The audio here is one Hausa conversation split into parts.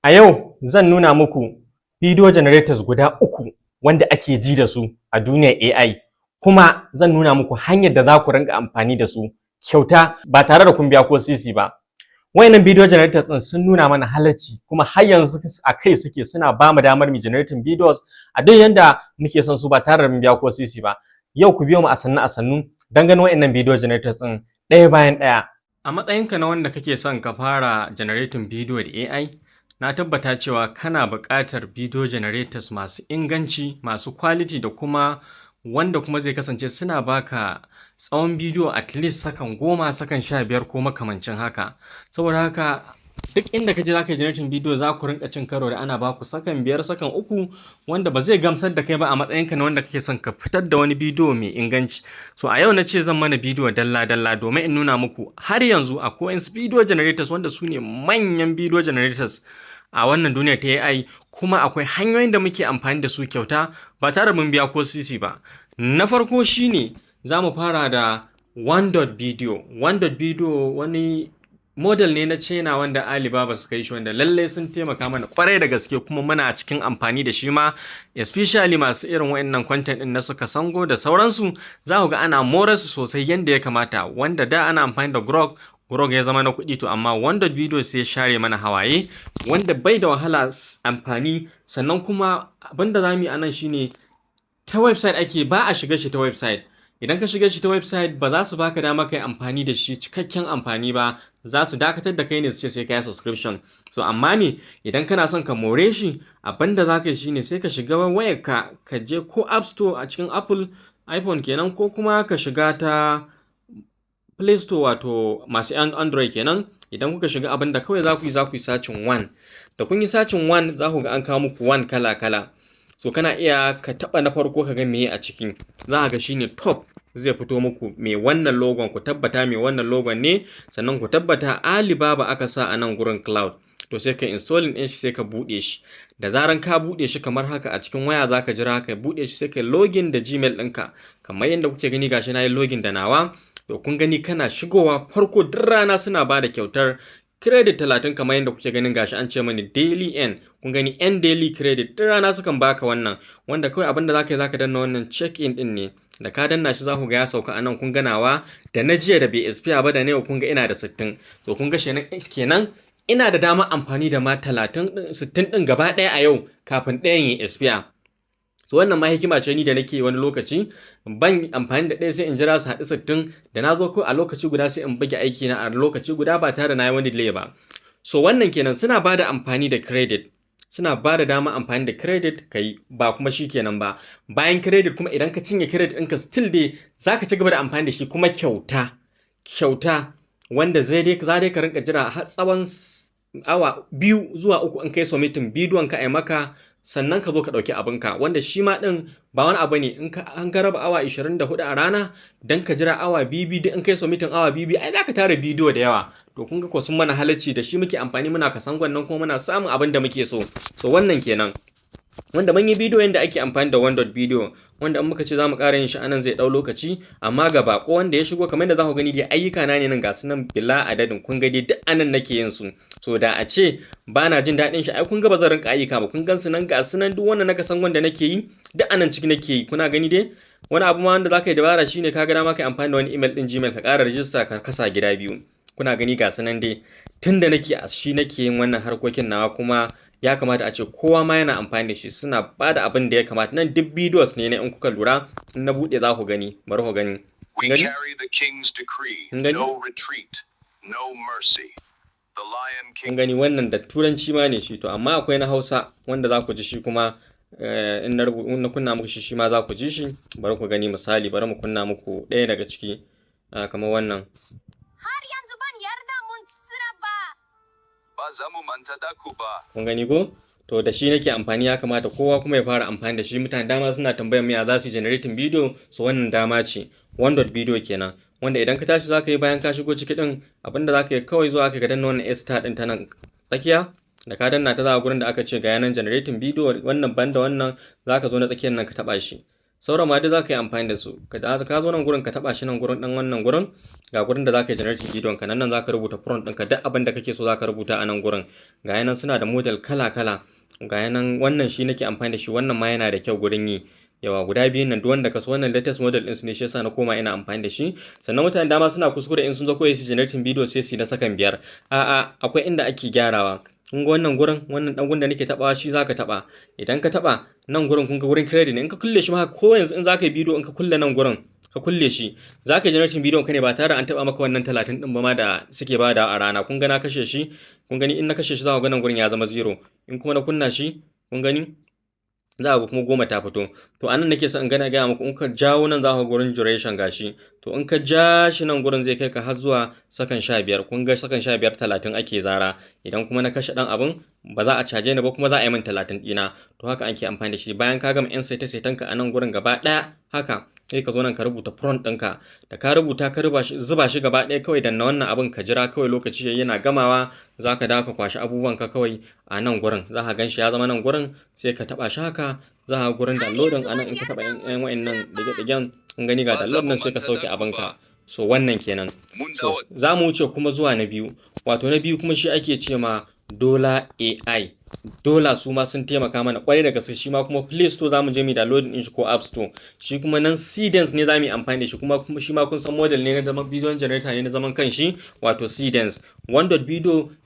A yau zan nuna muku video generators guda uku wanda ake ji da su a duniyar AI, kuma zan nuna muku hanyar da za ku rinka amfani da su kyauta ba tare da kun biya ko sisi ba. Wayannan video generators din sun nuna mana halacci kuma har yanzu a kai suke, suna ba mu damar mu generating videos a duk yanda muke son su ba tare da mun biya ko sisi ba. Yau ku biyo mu a sannu don ganin wayannan video generators din ɗaya bayan ɗaya. A matsayinka na wanda kake son ka fara generating video da AI, na tabbata cewa kana buƙatar video generators masu inganci, masu quality da kuma wanda kuma zai kasance suna baka tsawon bidiyo at least sakan 10, sakan 15 ko makamancin haka. Saboda haka duk inda kaje zaka yi generating bidiyo za ku rinka cin karo da ana baku sakan 5, sakan 3 wanda ba zai gamsar da kai ba a matsayinka na wanda kake son ka fitar da wani bidiyo mai inganci. So a yau na ce zan mana bidiyo dalla-dalla domin in nuna muku har yanzu akwai video generators wanda su ne manyan video generators a wannan duniya ta AI, kuma akwai hanyoyin da muke amfani da su kyauta ba tare mun biya ko sisi ba. Na farko shine za mu fara da one.video. One.video wani model ne na China wanda Alibaba suka yi shi, wanda lalle sun taimaka mana kwarai da gaske, kuma muna cikin amfani da shi ma, especially masu irin wayannan content din na suka sango da sauransu. Za ku ga ana more su sosai yanda ya kamata, wanda da ana amfani da Grok ya zama na kuɗi, to amma one.video sai ya share mana hawaye, wanda bai da wahala amfani. Sannan kuma abinda za mu yi anan shine ta website ake, ba a shiga shi ta website. Idan ka shiga shi ta website ba za su baka dama kai amfani da shi cikakken amfani ba, za su dakatar da kai ne su ce sai ka yi subscription. So amma ne idan kana son ka more shi, abinda za ka yi shine sai ka shiga wayarka, ka je ko App Store a cikin Apple iPhone kenan, ko kuma ka shiga ta Play Store wato masu Android kenan. Idan kuka shiga abinda kawai za ku yi searching one. Da kun yi searching one za ku ga an kawo muku one kala-kala. So kana iya ka taba na farko ka ga meye a cikin. Za ka ga shine top, zai fito muku mai wannan logon, ku tabbata mai wannan logon ne, sannan ku tabbata Alibaba aka sa a nan gurin cloud. To sai ka installing din shi, sai ka bude shi. Da zaran ka bude shi kamar haka a cikin waya, zaka jira ka bude shi, sai ka login da Gmail ɗinka. Kamar yadda kuke gani gashi na yi login da nawa. To kun gani kana shigowa farko duk rana suna ba da kyautar credit 30, kamar yadda kuke ganin gashi an ce mani daily end. Kun gani end daily credit duk rana sukan baka wannan, wanda kawai abinda zaka yi zaka danna wannan check in din ne. Da ka danna shi za ku ga ya sauka anan. Kun ganawa da na jiya da bai expire ba, da na yau kun ga ina da 60. To kun ga kenan ina da dama amfani da ma 60 din gaba ɗaya a yau kafin ɗayan ya expire. So wannan ma hikima ce ni da nake wani lokaci ban amfani da ɗaya sai in jira su haɗu 60, da na zo ko a lokaci guda sai in buge aiki na a lokaci guda ba tare da na yi wani delay ba. So wannan kenan suna ba da amfani da credit, suna ba da dama amfani da credit kai, ba kuma shi kenan ba. Bayan credit kuma idan ka cinye credit ɗinka still dai za ka ci gaba da amfani da shi kuma kyauta, wanda za dai ka rinka jira har tsawon awa 2 zuwa 3 in kai submitting bidiyon ka ai maka, sannan ka zo ka ɗauki abinka, wanda shi ma ɗin ba wani abu ne. In ka raba awa 24 a rana, dan ka jira awa bibi, duk in kai submitting awa bibi, ai za ka tara bidiyo da yawa. To kun ga ko sun mana halacci, da shi muke amfani, muna kasangon nan kuma muna samun abin da muke so. So wannan kenan, wanda mun yi bidiyo yadda ake amfani da one.video, wanda in muka ce za mu ƙara yin shi anan zai ɗau lokaci. Amma ga bako wanda ya shigo, kamar yadda za ku gani dai ayyuka na ne nan ga su nan bila adadin. Kun ga dai duk anan nake yin su. So da a ce ba na jin daɗin shi, ai kun ga ba zan rinka ayyuka ba. Kun gan su nan ga su nan, duk wannan naka san wanda nake yi duk anan ciki nake yi. Kuna gani dai wani abu ma wanda za ka yi dabara shine, ka ga dama ka yi amfani da wani email ɗin Gmail, ka ƙara register, ka kasa gida 2. Kuna gani ga su nan dai, tun da nake a shi nake yin wannan harkokin nawa, kuma ya kamata a ce kowa ma yana amfani da shi. Suna ba da abin da ya kamata. Nan duk videos ne in kuka lura, in na buɗe za ku gani, bari ku gani. Kun gani wannan da turanci ma ne shi, to amma akwai na Hausa wanda za ku ji shi kuma in na kunna muku shi ma za ku ji shi. Bari ku gani misali, bari mu kunna muku ɗaya daga ciki, kamar wannan. Kun gani ko? To da shi nake amfani, ya kamata kowa kuma ya fara amfani da shi. Mutane dama suna tambayar me ya za su generating video, so wannan dama ce. One.video kenan, wanda idan ka tashi za ka yi bayan ka shigo ciki din, abinda za ka yi kawai zuwa ka danna wannan star din ta nan tsakiya. Da ka danna ta za a gurin da aka ce ga yanan generating video, wannan banda wannan za ka zo na tsakiyar nan ka taba shi. sauran ma duk za ka yi amfani da su. Ka zo nan gurin ka taba shi nan gurin dan wannan gurin ga gurin da za ka yi generating bidiyon ka nan za ka rubuta prompt ɗinka duk abin da kake so za ka rubuta a nan gurin. Ga yanan suna da model kala kala, ga yanan wannan shi nake amfani da shi, wannan ma yana da kyau gurin yi. Yawa guda biyun nan duk wanda ka so, wannan latest model din su ne, shi yasa na koma ina amfani da shi. Sannan mutane dama suna kuskure in sun zo koyi su generating video sai su na sakan 5. A'a, akwai inda ake gyarawa. Kun ga wannan gurin, wannan dan gun da nake tabawa shi zaka taba. Idan ka taba nan gurin, kun ga gurin credit ne, in ka kulle shi ma ko yanzu in zaka yi video in ka kulle nan gurin ka kulle shi, zaka generating video ka ne ba tare an taba maka wannan 30 din ba ma da suke bada a rana. Kun ga na kashe shi, kun gani in na kashe shi za ku ga nan gurin ya zama 0. In kuma na kunna shi, kun gani za ku kuma 10 ta fito. To anan nake son in gana gaya muku, in ka jawo nan za ku gurin duration gashi, to in ka ja shi nan gurin zai kai ka har zuwa sakan 15. kun ga sakan 15 30 ake zara. Idan kuma na kashe dan abin ba za a caje ni ba, kuma za a yi min 30 dina. To haka ake amfani da shi. Bayan ka gama yan saita-saitanka a nan gurin gaba daya haka, sai ka zo nan ka rubuta prompt ɗinka. Da ka rubuta ka zuba shi gaba ɗaya, kawai danna wannan abin ka jira kawai lokaci yayi, yana gamawa za ka dawo ka kwashi abubuwan ka kawai a nan gurin. Za ka gan shi ya zama nan gurin, sai ka taba shi haka, za ka gurin downloading a nan. In ka taba yan wa'annan dige-digen, in gani ga download nan, sai ka sauke abinka. So wannan kenan. So za mu wuce kuma zuwa na biyu. Wato na biyu kuma shi ake ce ma Dola AI. Dola su ma sun taimaka mana kwarai da gaske. Shi ma kuma Play Store za mu je mu download din shi ko App Store. Shi kuma nan Seedance ne za mu yi amfani da shi, kuma shi ma kun san model ne na zaman video generator ne na zaman kanshi, wato Seedance.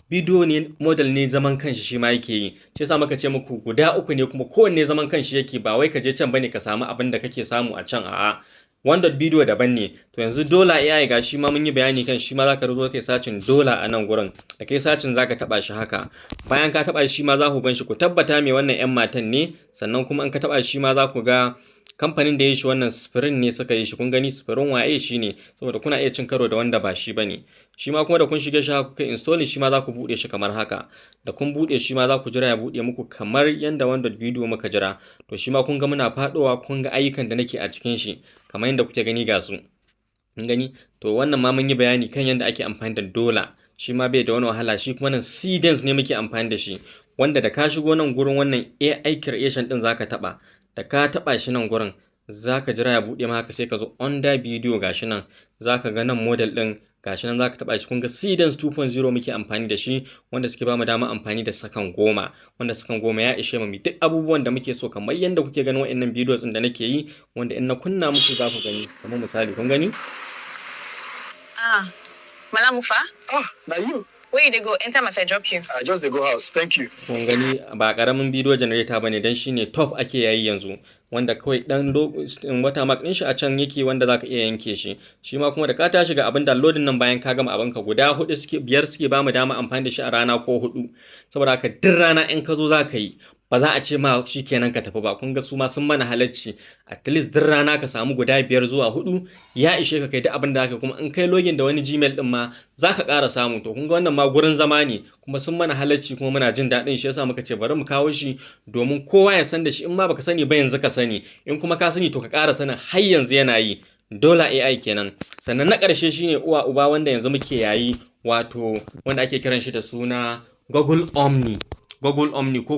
Video ne, model ne zaman kanshi shi ma yake yi. Shi yasa muka ce muku guda uku ne, kuma kowanne zaman kanshi yake, ba wai ka je can bane ka samu abin da kake samu a can. A'a, video daban ne. To yanzu Dola AI ga shi ma mun yi bayani kan shi ma, zaka zo kai sacin Dola a nan gurin. Da kai sacin zaka taba shi haka. Bayan ka taba shi ma za ku gan shi, ku tabbata me wannan yan matan ne. Sannan kuma in ka taba shi ma za ku ga kamfanin da ya shi wannan Spring ne suka yi shi. Kun gani Spring waye shi ne, saboda kuna iya cin karo da wanda ba shi bane. Shi ma kuma da kun shige shi haka kuka install shi ma za ku bude shi kamar haka. Da kun bude shi ma za ku jira ya bude muku kamar yanda video muka jira. To shi ma kun ga muna fadowa, kun ga ayyukan da nake a cikin shi kamar yanda kuke gani ga su. Kun gani? To wannan ma mun yi bayani kan yanda ake amfani da Dola. Shi ma bai da wani wahala. Shi kuma nan Seedance ne muke amfani da shi, wanda da ka shigo nan gurin wannan AI creation din zaka taba. Da ka taba shi nan gurin, zaka jira ya bude maka, sai ka zo under video gashi nan, zaka ga nan model din gashi nan, zaka taba shi. Kun ga Seedance 2.0 muke amfani da shi, wanda suke ba mu dama amfani da sakan 10, wanda sakan 10 ya ishe mu duk abubuwan da muke so, kamar yanda kuke ganin wa'annan videos din da nake yi, wanda in na kunna muku za ku gani. Kamar misali, kun gani? Malamufa? Now you. Where you dey go? Enter must I drop you? I just dey go house. Thank you. Kun gani ba karamin video generator bane, dan shine top ake yayi yanzu, wanda kawai dan wata mark din shi a can yake, wanda zaka iya yanke shi. Shi ma kuma da ka tashi ga abin downloading nan, bayan ka gama abin ka guda 5 suke ba mu dama amfani da shi a rana ko 4. Saboda haka duk rana in ka zo zaka yi, ba za a ce ma shi kenan ka tafi ba. Kun ga su ma sun mana halacci, at least duk rana ka samu guda 5 zuwa 4 ya ishe ka kai duk abin da haka. Kuma in kai login da wani Gmail din ma za ka ƙara samu. To kun ga wannan ma gurin zama ne, kuma sun mana halacci, kuma muna jin daɗin shi. Yasa muka ce bari mu kawo shi domin kowa ya san da shi. In ma baka sani ba yanzu ka sani, in kuma ka sani to ka ƙara sanin har yanzu yana yi. Dola AI kenan. Sannan na ƙarshe shine uwa uba, wanda yanzu muke yayi, wato wanda ake kiran shi da suna Google Omni. Ko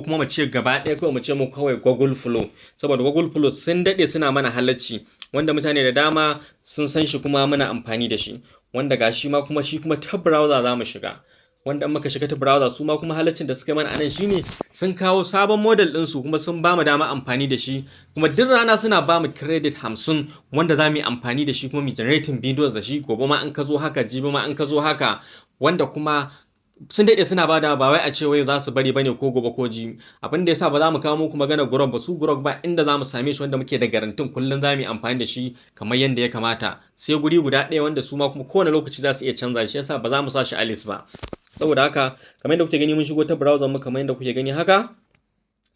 kuma mu ce gaba ɗaya kawai mu ce mu kawai Google Flow. Saboda Google Flow sun daɗe suna mana halacci, wanda mutane da dama sun san shi kuma muna amfani da shi. Wanda ga shi kuma ta browser za mu shiga. Wanda in muka shiga ta browser, su ma kuma halaccin da suka yi mana anan shine sun kawo sabon model ɗinsu, kuma sun ba mu dama amfani da shi. Kuma duk rana suna ba mu credit 50, wanda za mu yi amfani da shi, kuma mu generating videos da shi. Gobe ma in ka zo haka, jibi ma in ka zo haka. Wanda kuma sun daɗe suna bada, ba wai a ce wai za su bari bane ko gobe ko ji. Abin da yasa ba za mu kawo muku magana Grok ba, su Grok ba inda za mu same shi wanda muke da garantin kullun za mu yi amfani da shi kamar yanda ya kamata. Sai guri guda ɗaya wanda su ma kuma kowane lokaci za su iya canza shi, yasa ba za mu sa shi a list ba. Saboda haka kamar yadda kuke gani mun shigo ta browser mu, kamar yadda kuke gani haka.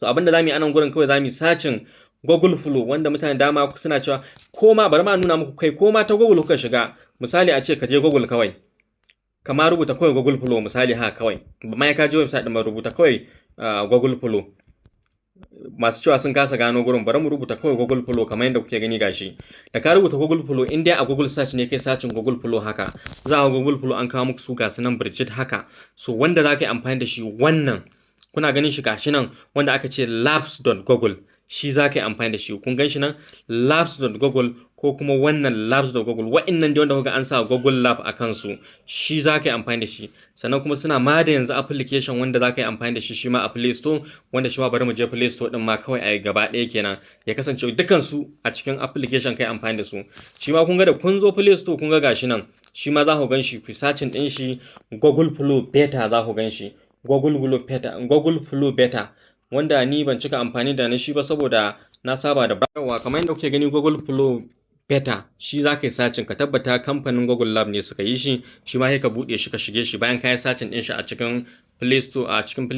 So abin da za mu yi anan gurin, kawai za mu yi searching Google Flow, wanda mutane dama suna cewa koma, bari ma nuna muku kai, koma ta Google kuka shiga. Misali a ce ka je Google kawai, kama rubuta kawai Google Flow misali haka kawai, ba ma ka je website din, rubuta kawai Google Flow. Masu cewa sun kasa gano gurin, bari mu rubuta kawai Google Flow kamar yadda kuke gani gashi. Da ka rubuta Google Flow, in dai a Google search ne kai searching Google Flow haka, za a Google Flow an kawo muku su ga sunan Bridget haka. So wanda za ka yi amfani da shi, wannan kuna ganin shi gashi nan, wanda aka ce labs.google. shi za ka yi amfani da shi. Kun gan shi nan labs.google ko kuma wannan labs.google, wa'innan da wanda kuka an sa Google Lab a kansu, shi za ka yi amfani da shi. Sannan kuma suna ma da yanzu application wanda za ka yi amfani da shi ma a Play Store, wanda shi ma bari mu je Play Store din ma kawai a gaba ɗaya kenan, ya kasance dukansu a cikin application kai amfani da su. Shi ma kun ga da kun zo Play Store kun ga gashi nan, shi ma za ku gan shi, ku searching din shi Google Flow Beta, za ku gan shi Google Flow Beta, wanda ni ban cika amfani da na shi ba saboda na saba da bayawa. Kamar yadda kuke gani Google Flow Beta, shi za ka yi sacin ka tabbata kamfanin Google Lab ne suka yi shi. Shi ma sai ka buɗe shi ka shige shi bayan ka yi sacin ɗin shi a cikin Play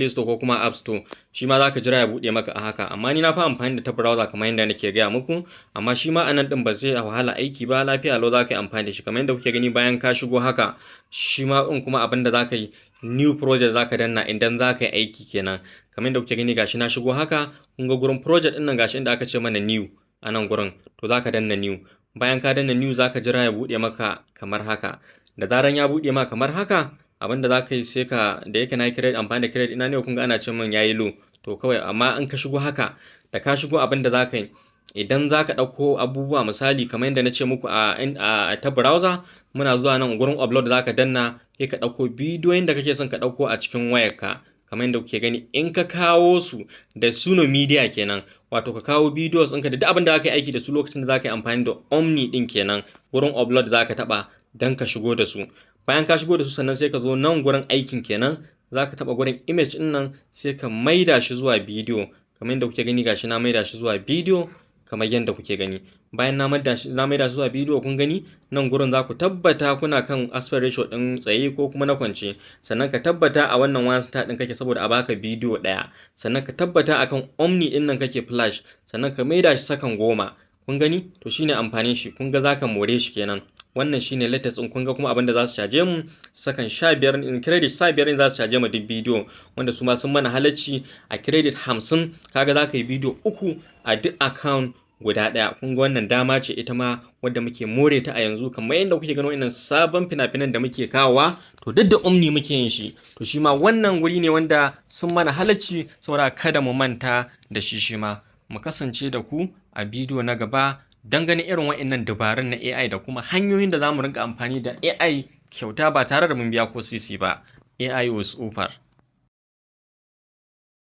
Store ko kuma App Store. Shi ma za ka jira ya buɗe maka a haka, amma ni na fi amfani da ta browser kamar yadda nake gaya muku. Amma shi ma anan ɗin ba zai wahala aiki ba, lafiya lau za ka yi amfani da shi. Kamar yadda kuke gani bayan ka shigo haka, shi ma ɗin kuma abin da za ka yi new project za ka danna idan za ka yi aiki kenan. Kamar yadda kuke gani gashi na shigo haka, kun ga gurin project ɗin nan gashi inda aka ce mana new a nan gurin, to za ka danna new. Bayan ka danna new za ka jira ya buɗe maka kamar haka. Da zaran ya buɗe maka kamar haka, abinda za ka yi sai ka, da yake na yi amfani da credit ina ne, kun ga ana ce min yayi low, to kawai amma in ka shigo haka, da ka shigo abinda za ka yi, idan za ka ɗauko abubuwa misali kamar yadda na ce muku a ta browser, muna zuwa nan gurin upload za ka danna, sai ka ɗauko bidiyoyin da kake son ka ɗauko a cikin wayarka. Kamar yadda kuke gani, in ka kawo su da Suno Media kenan, wato ka kawo videos ɗinka da duk abin da za ka yi aiki da su lokacin da za ka yi amfani da Omni ɗin kenan, gurin upload za ka taɓa don ka shigo da su. Bayan ka shigo da su sannan sai ka zo nan gurin aikin kenan, za ka taɓa gurin image ɗin nan sai ka maida shi zuwa bidiyo. Kamar yadda kuke gani gashi na maida shi zuwa bidiyo kamar yadda kuke gani. Bayan na maida shi zuwa bidiyo, kun gani nan gurin za ku tabbata kuna kan aspect ratio ɗin tsaye ko kuma na kwance. Sannan ka tabbata a wannan one star ɗin kake saboda a baka bidiyo ɗaya. Sannan ka tabbata akan Omni ɗin nan kake flash. Sannan ka maida shi sakan 10. Kun gani, to shine amfanin shi. Kun ga za ka more shi kenan. Wannan shine latest ɗin. Kun ga kuma abinda za su caje mu sakan 15 in credit 15 za su caje mu duk bidiyo, wanda su ma sun mana halacci a credit 50. Kaga za ka yi bidiyo 3 a duk account guda ɗaya. Kun ga wannan dama ce ita ma wadda muke more ta a yanzu. Kamar yadda kuke gano wannan sabon fina-finan da muke kawowa, to duk da Omni muke yin shi. To shi ma wannan wuri ne wanda sun mana halacci, saboda kada mu manta da shi ma. Mu kasance da ku a bidiyo na gaba don ganin irin waɗannan dabarun na AI da kuma hanyoyin da za mu rinka amfani da AI kyauta ba tare da mun biya ko sisi ba. AI was over.